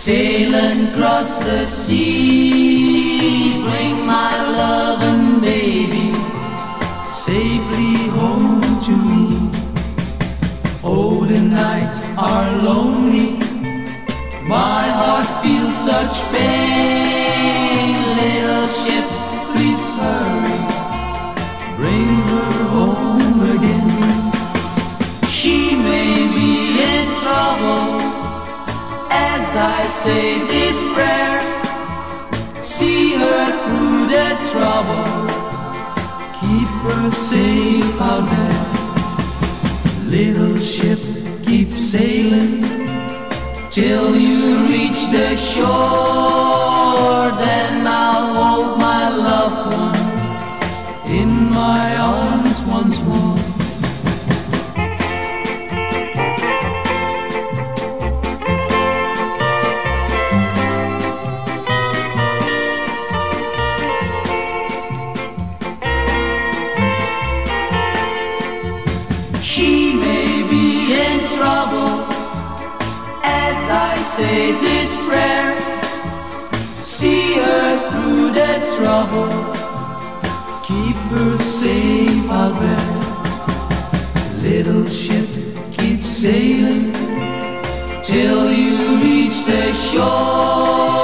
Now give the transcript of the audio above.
Sailing across the sea, bring my lovin' baby safely home to me. Oh, the nights are lonely, my heart feels such pain. Little ship, please hurry, bring her home again. She may be in trouble as I say this prayer. See her through the trouble, keep her safe out there. Little ship, keep sailing till you reach the shore. Then I'll hold my loved one in my arms once more. She may be in trouble as I say this prayer. See her through the trouble, keep her safe out there. Little ship, keep sailing till you reach the shore.